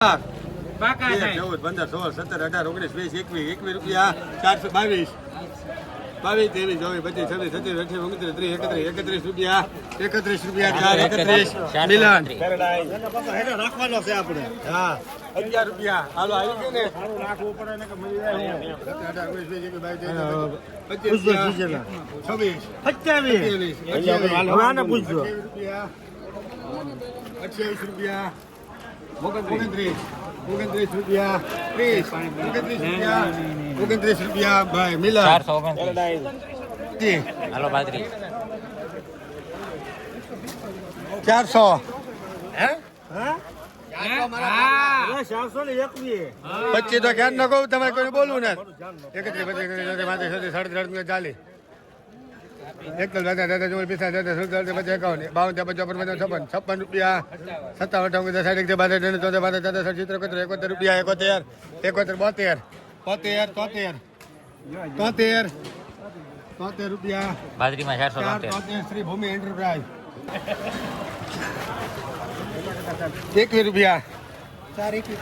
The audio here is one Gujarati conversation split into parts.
14, 15, 16, 17, 18, 19, 20, 21 રૂપિયા 422, 22, 23, 24, 25, 26, 27, 28, 29, 30, 31 રૂપિયા 431 મિલન રાખવાનો છે આપણે. હા 11 રૂપિયા હાલો આવી ગયું ને રાખવું પડે ને કે મળી જાય. 18, 19, 20, 25, 26, 27, 28 રૂપિયા 29 રૂપિયા 30, 29 રૂપિયા ભાઈ મિલન 429. હાલો બાજરી 400. હે 25 તો ક્યાં ન કહું તમારે કોઈ બોલવું ને 31, 40, 51, 56 રૂપિયા 57, 58, રૂપિયા 71, 73 રૂપિયા બાજરીમાં 473. શ્રી ભૂમિ એન્ટરપ્રાઇઝ 21 રૂપિયા 71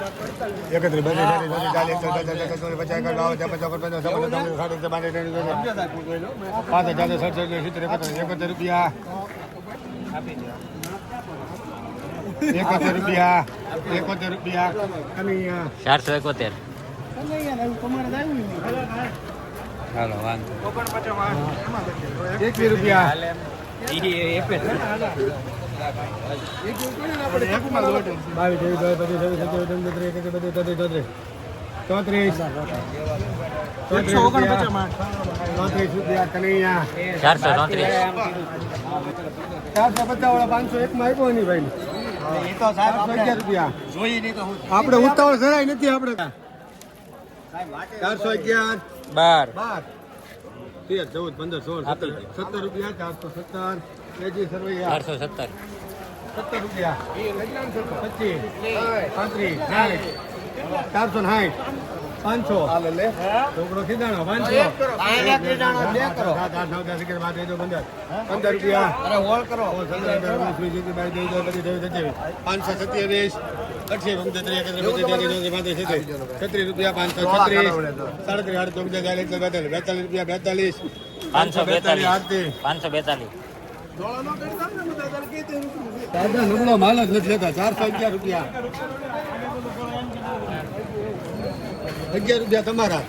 રૂપિયા 471. હાલો વાંધો 21 રૂપિયા આપણે ઉતાવળ જરાય નથી. આપણે 411, 12, 13, 14, 15, 16, 17 રૂપિયા 417, 70 રૂપિયા 25, 35, 460, 500 છોકરો ખીદાણો 500, 15 રૂપિયા 527, 30 રૂપિયા 536, 37, 42 રૂપિયા 542. દાદા નબળો માલ જ નથી લેતા. 411 રૂપિયા 11 રૂપિયા તમારા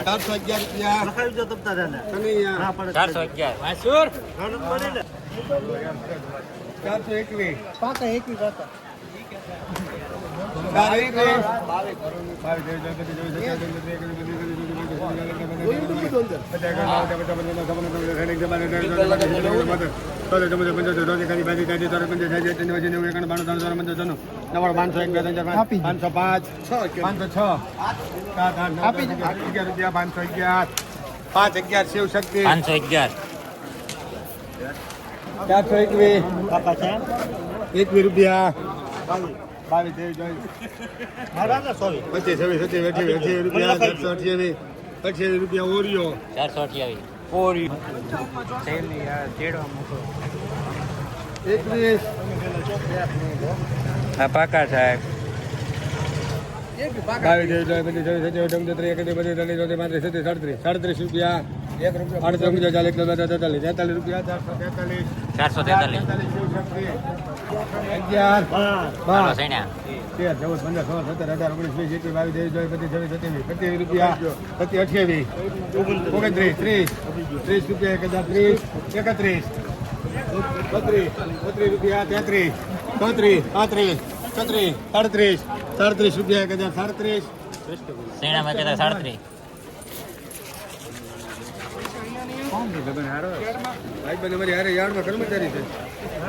411 રૂપિયા 421 શિવ શક્તિ 511. 421 રૂપિયા 22, 25, 27, રૂપિયા 428 રૂપિયા ઓરિયો 428. 21 પાકા સાહેબ 22, 37 રૂપિયા 43 રૂપિયા 443. 11, 12, સૈન્યા 13, 14, 15, 16, 17, 18, 19, 20, 21, 22, 23, 24, 25 રૂપિયા 28, 29, 30 રૂપિયા 1030, 31, 32 રૂપિયા 33, 34, 35, 36, 37 રૂપિયા 1037. સૈન્યામાં કહેતા 37. ભાઈ બને મારી હારે યાર્ડમાં કર્મચારી છે.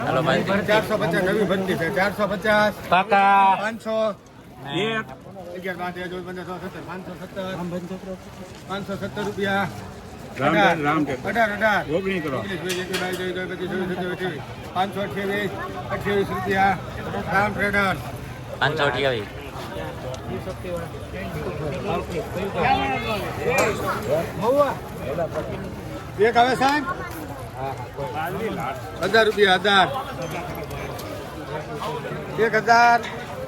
હાલો ભાઈ 450 નવી ભરતી છે. 450 પાકા 500 11, 12, 13, 14, 15, 17, 570 રૂપિયા 18, 19, 528 રૂપિયા રામ ટ્રેડર 528. એક આવે સાહેબ 1000 રૂપિયા 1000, 1000,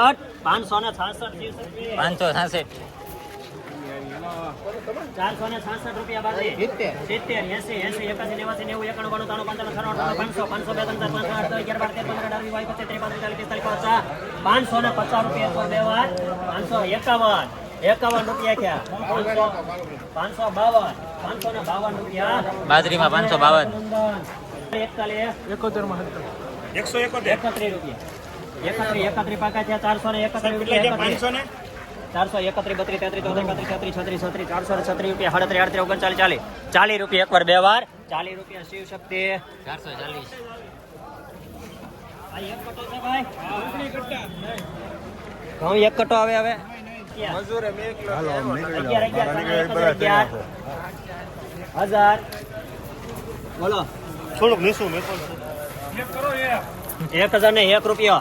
66 566 566 466 રૂપિયા બાકી 70 80 81 89 90 91 92 93 500 500 રૂપિયા તો બે વાર 551 રૂપિયા ક્યાં 552 552 રૂપિયા બાજરીમાં 552 71 માં 171 રૂપિયા 31 પાકા થયા 431 500 ને 431 32 33 34 35 36 37 436 રૂપિયા 37 38 39 40 40 રૂપિયા એકવાર બે વાર 40 રૂપિયા શિવ શક્તિ 440 આ એક કટો છે ભાઈ ઘઉં એક કટો આવે હવે હાલો, નીકળી જાઓ. 1000 બોલો થોડુંક નીચું મેં 1000 ને 1 રૂપિયો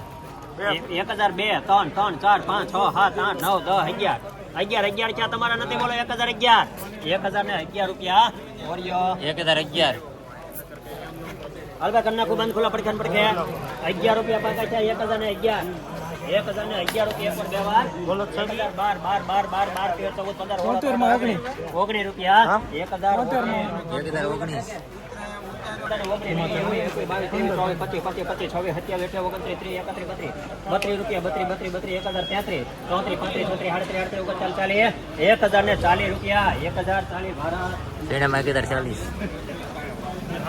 1000 2 3 3 4 5 6 7 8 9 10 11 11 ક્યાં તમારા નથી બોલો 1011 ને 11 રૂપિયા ઓરિયો 1011 હલકા કન્ના કો બંધ ખુલ્લા પડખે 11 રૂપિયા પાકા છે 1011 1011 રૂપિયા પર બે વાર બોલો 12 19 રૂપિયા 1019 પેણામાં 1040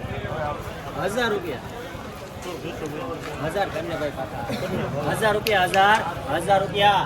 1000 રૂપિયા 1000 કરીને ભાઈ 1000 રૂપિયા 1000 રૂપિયા